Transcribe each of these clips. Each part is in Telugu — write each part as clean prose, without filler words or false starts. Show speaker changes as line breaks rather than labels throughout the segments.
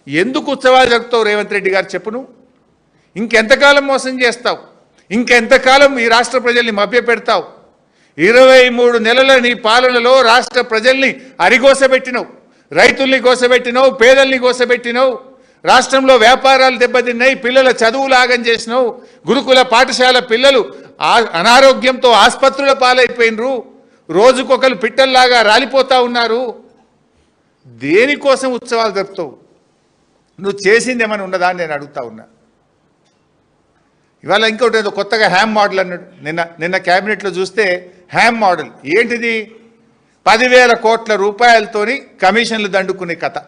ఎందుకు ఉత్సవాలు జరుపుతావు రేవంత్ రెడ్డి గారు చెప్పును? ఇంకెంతకాలం మోసం చేస్తావు? ఇంకెంతకాలం ఈ రాష్ట్ర ప్రజల్ని మభ్యపెడతావు? 23 నెలల నీ పాలనలో రాష్ట్ర ప్రజల్ని అరిగోసబెట్టినవు, రైతుల్ని గోసబెట్టినవు, పేదల్ని గోసబెట్టినవు, రాష్ట్రంలో వ్యాపారాలు దెబ్బతిన్నాయి, పిల్లల చదువులు ఆగం చేసినావు, గురుకుల పాఠశాల పిల్లలు అనారోగ్యంతో ఆసుపత్రుల పాలైపోయినరు, రోజుకొకరు పిట్టల్లాగా రాలిపోతా ఉన్నారు. దేనికోసం ఉత్సవాలు జరుపుతావు? నువ్వు చేసింది ఏమైనా ఉన్నదా అని నేను అడుగుతా ఉన్నా. ఇవాళ ఇంకోటి ఏదో కొత్తగా హ్యామ్ మోడల్ అన్నాడు. నిన్న క్యాబినెట్లో చూస్తే హ్యామ్ మోడల్ ఏంటిది? 10,000 కోట్ల రూపాయలతోని కమిషన్లు దండుకునే కథ.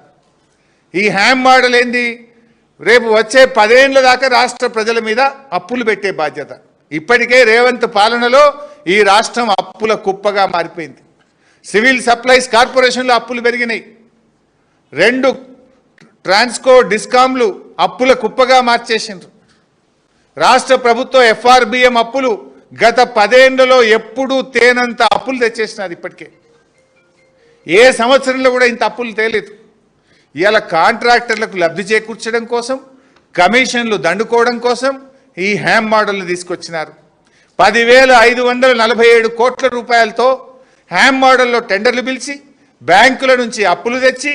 ఈ హ్యామ్ మోడల్ ఏంది? రేపు వచ్చే 10 ఏళ్ల దాకా రాష్ట్ర ప్రజల మీద అప్పులు పెట్టే బాధ్యత. ఇప్పటికే రేవంత్ పాలనలో ఈ రాష్ట్రం అప్పుల కుప్పగా మారిపోయింది. సివిల్ సప్లైస్ కార్పొరేషన్లో అప్పులు పెరిగినాయి. 2 ట్రాన్స్కో డిస్కామ్లు అప్పుల కుప్పగా మార్చేసిండ్రు. రాష్ట్ర ప్రభుత్వ FRBM అప్పులు గత 10 ఏళ్లలో ఎప్పుడూ తేనంత అప్పులు తెచ్చేసినారు. ఇప్పటికే ఏ సంవత్సరంలో కూడా ఇంత అప్పులు తేలేదు. ఇవాళ కాంట్రాక్టర్లకు లబ్ధి చేకూర్చడం కోసం, కమిషన్లు దండుకోవడం కోసం ఈ హ్యామ్ మోడల్ని తీసుకొచ్చినారు. 10,547 కోట్ల రూపాయలతో హ్యామ్ మోడల్లో టెండర్లు పిలిచి బ్యాంకుల నుంచి అప్పులు తెచ్చి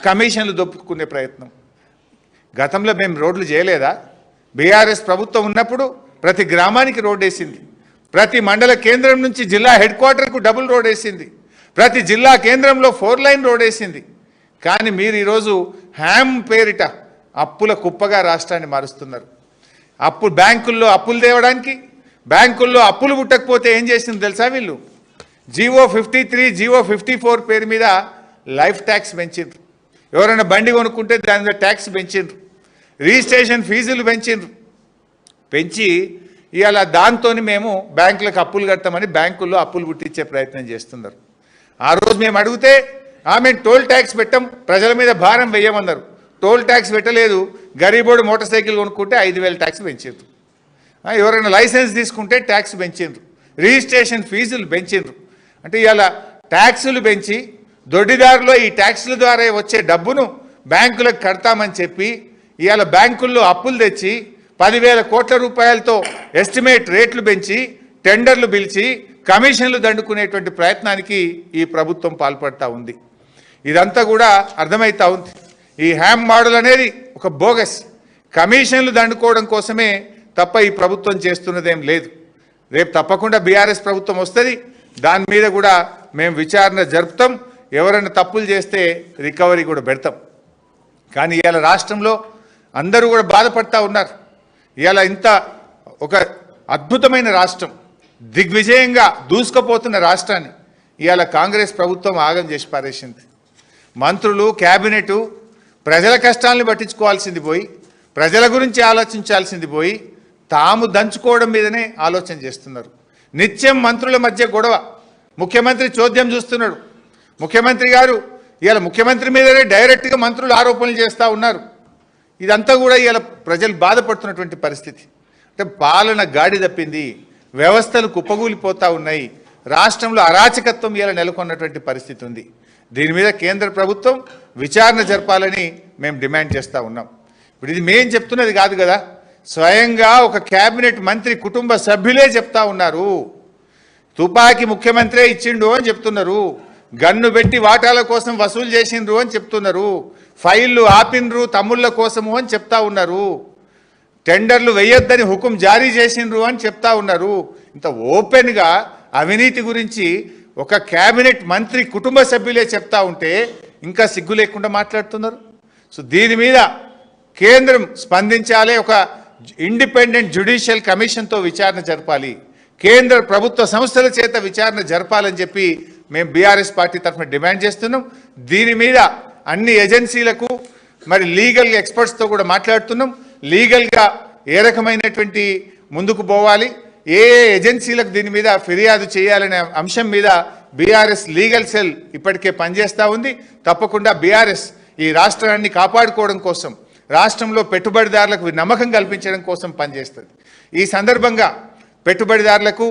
కమిషన్లు దొప్పుకునే ప్రయత్నం. గతంలో మేము రోడ్లు చేయలేదా? బీఆర్ఎస్ ప్రభుత్వం ఉన్నప్పుడు ప్రతి గ్రామానికి రోడ్ వేసింది, ప్రతి మండల కేంద్రం నుంచి జిల్లా హెడ్ క్వార్టర్కు డబుల్ రోడ్ వేసింది, ప్రతి జిల్లా కేంద్రంలో 4 లైన్ రోడ్ వేసింది. కానీ మీరు ఈరోజు హ్యామ్ పేరిట అప్పుల కుప్పగా రాష్ట్రాన్ని మారుస్తున్నారు. బ్యాంకుల్లో అప్పులు తేవడానికి, బ్యాంకుల్లో అప్పులు పుట్టకపోతే ఏం చేసింది తెలుసా? వీళ్ళు జీవో 53, జీవో 54 పేరు మీద లైఫ్ ట్యాక్స్ పెంచిండ్రు. ఎవరైనా బండి కొనుక్కుంటే దాని మీద ట్యాక్స్ పెంచిండ్రు. రిజిస్ట్రేషన్ ఫీజులు పెంచి ఇవాళ దాంతో మేము బ్యాంకులకు అప్పులు కడతామని బ్యాంకుల్లో అప్పులు పుట్టించే ప్రయత్నం చేస్తున్నారు. ఆ రోజు మేము అడిగితే మేము టోల్ ట్యాక్స్ పెట్టాం, ప్రజల మీద భారం వేయమన్నారు. టోల్ ట్యాక్స్ పెట్టలేదు. గరీబోడు మోటార్ సైకిల్ కొనుక్కుంటే 5,000 ట్యాక్స్ పెంచిండ్రు. ఎవరైనా లైసెన్స్ తీసుకుంటే ట్యాక్స్ పెంచిండ్రు, రిజిస్ట్రేషన్ ఫీజులు పెంచిండ్రు. అంటే ఇవాళ ట్యాక్సులు పెంచి దొడ్డిదారులో ఈ ట్యాక్సుల ద్వారా వచ్చే డబ్బును బ్యాంకులకు కడతామని చెప్పి ఇవాళ బ్యాంకుల్లో అప్పులు తెచ్చి 10,000 కోట్ల రూపాయలతో ఎస్టిమేట్ రేట్లు పెంచి టెండర్లు పిలిచి కమిషన్లు దండుకునేటువంటి ప్రయత్నానికి ఈ ప్రభుత్వం పాల్పడతా ఉంది. ఇదంతా కూడా అర్థమవుతా ఉంది. ఈ హ్యామ్ మోడల్ అనేది ఒక బోగస్, కమిషన్లు దండుకోవడం కోసమే తప్ప ఈ ప్రభుత్వం చేస్తున్నదేం లేదు. రేపు తప్పకుండా బీఆర్ఎస్ ప్రభుత్వం వస్తుంది, దాని మీద కూడా మేము విచారణ జరుపుతాం. ఎవరైనా తప్పులు చేస్తే రికవరీ కూడా పెడతాం. కానీ ఇవాళ రాష్ట్రంలో అందరూ కూడా బాధపడతా ఉన్నారు. ఇవాళ ఇంత ఒక అద్భుతమైన రాష్ట్రం, దిగ్విజయంగా దూసుకుపోతున్న రాష్ట్రాన్ని ఇవాళ కాంగ్రెస్ ప్రభుత్వం ఆగం చేసి పారేసింది. మంత్రులు, క్యాబినెట్ ప్రజల కష్టాలను పట్టించుకోవాల్సింది పోయి, ప్రజల గురించి ఆలోచించాల్సింది పోయి, తాము దంచుకోవడం మీదనే ఆలోచన చేస్తున్నారు. నిత్యం మంత్రుల మధ్య గొడవ. ముఖ్యమంత్రి చోద్యం చూస్తున్నాడు. ముఖ్యమంత్రి గారు ఇవాళ ముఖ్యమంత్రి మీదనే డైరెక్ట్గా మంత్రులు ఆరోపణలు చేస్తూ ఉన్నారు. ఇదంతా కూడా ఇవాళ ప్రజలు బాధపడుతున్నటువంటి పరిస్థితి. అంటే పాలన గాడి తప్పింది, వ్యవస్థలు కుప్పగూలిపోతూ ఉన్నాయి, రాష్ట్రంలో అరాచకత్వం ఇవాళ నెలకొన్నటువంటి పరిస్థితి ఉంది. దీని మీద కేంద్ర ప్రభుత్వం విచారణ జరపాలని మేము డిమాండ్ చేస్తూ ఉన్నాం. ఇప్పుడు ఇది మేం చెప్తున్నది కాదు కదా, స్వయంగా ఒక క్యాబినెట్ మంత్రి కుటుంబ సభ్యులే చెప్తా ఉన్నారు. తుపాకీ ముఖ్యమంత్రే ఇచ్చిండు అని చెప్తున్నారు, గన్ను పెట్టి వాటాల కోసం వసూలు చేసిండ్రు అని చెప్తున్నారు, ఫైళ్లు ఆపిన్రు తమ్ముళ్ళ కోసము అని చెప్తా ఉన్నారు, టెండర్లు వేయొద్దని హుకుం జారీ చేసిండ్రు అని చెప్తా ఉన్నారు. ఇంత ఓపెన్గా అవినీతి గురించి ఒక క్యాబినెట్ మంత్రి కుటుంబ సభ్యులే చెప్తా ఉంటే ఇంకా సిగ్గు లేకుండా మాట్లాడుతున్నారు. సో దీని మీద కేంద్రం స్పందించాలి, ఒక ఇండిపెండెంట్ జ్యుడిషియల్ కమిషన్తో విచారణ జరపాలి, కేంద్ర ప్రభుత్వ సంస్థల చేత విచారణ జరపాలని చెప్పి మేము బీఆర్ఎస్ పార్టీ తరఫున డిమాండ్ చేస్తున్నాం. దీని మీద అన్ని ఏజెన్సీలకు మరి లీగల్ ఎక్స్పర్ట్స్తో కూడా మాట్లాడుతున్నాం. లీగల్గా ఏ రకమైనటువంటి ముందుకు పోవాలి, ఏ ఏజెన్సీలకు దీని మీద ఫిర్యాదు చేయాలనే అంశం మీద బీఆర్ఎస్ లీగల్ సెల్ ఇప్పటికే పనిచేస్తూ ఉంది. తప్పకుండా బీఆర్ఎస్ ఈ రాష్ట్రాన్ని కాపాడుకోవడం కోసం, రాష్ట్రంలో పెట్టుబడిదారులకు నమ్మకం కల్పించడం కోసం పనిచేస్తుంది. ఈ సందర్భంగా పెట్టుబడిదారులకు,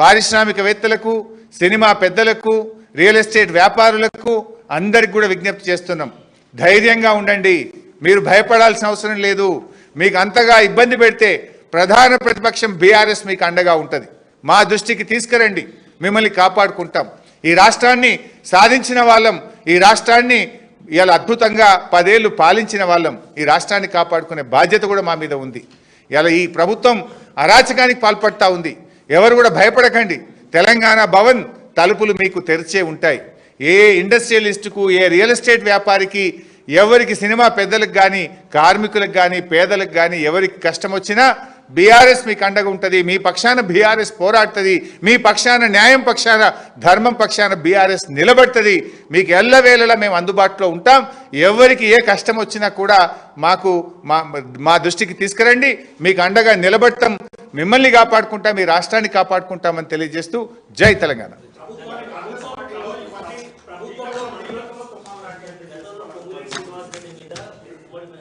పారిశ్రామికవేత్తలకు, సినిమా పెద్దలకు, రియల్ ఎస్టేట్ వ్యాపారులకు అందరికి కూడా విజ్ఞప్తి చేస్తున్నాం. ధైర్యంగా ఉండండి, మీరు భయపడాల్సిన అవసరం లేదు. మీకు అంతగా ఇబ్బంది పెడితే ప్రధాన ప్రతిపక్షం బీఆర్ఎస్ మీకు అండగా ఉంటుంది. మా దృష్టికి తీసుకురండి, మిమ్మల్ని కాపాడుకుంటాం. ఈ రాష్ట్రాన్ని సాధించిన వాళ్ళం, ఈ రాష్ట్రాన్ని ఇలా అద్భుతంగా 10 ఏళ్ళు పాలించిన వాళ్ళం. ఈ రాష్ట్రాన్ని కాపాడుకునే బాధ్యత కూడా మా మీద ఉంది. ఇలా ఈ ప్రభుత్వం అరాచకానికి పాల్పడతా ఉంది. ఎవరు కూడా భయపడకండి. తెలంగాణ భవన్ తలుపులు మీకు తెరిచే ఉంటాయి. ఏ ఇండస్ట్రియలిస్టుకు, ఏ రియల్ ఎస్టేట్ వ్యాపారికి, ఎవరికి, సినిమా పెద్దలకు కానీ, కార్మికులకు కానీ, పేదలకు కానీ ఎవరికి కష్టం వచ్చినా బీఆర్ఎస్ మీకు అండగా ఉంటుంది. మీ పక్షాన బీఆర్ఎస్ పోరాడుతుంది. మీ పక్షాన న్యాయం పక్షాన, ధర్మం పక్షాన బీఆర్ఎస్ నిలబడుతుంది. మీకు ఎల్లవేళలా మేము అందుబాటులో ఉంటాం. ఎవరికి ఏ కష్టం వచ్చినా కూడా మాకు మా దృష్టికి తీసుకురండి. మీకు అండగా నిలబడతాం, మిమ్మల్ని కాపాడుకుంటాం, మీ రాష్ట్రాన్ని కాపాడుకుంటామని తెలియజేస్తూ జై తెలంగాణ.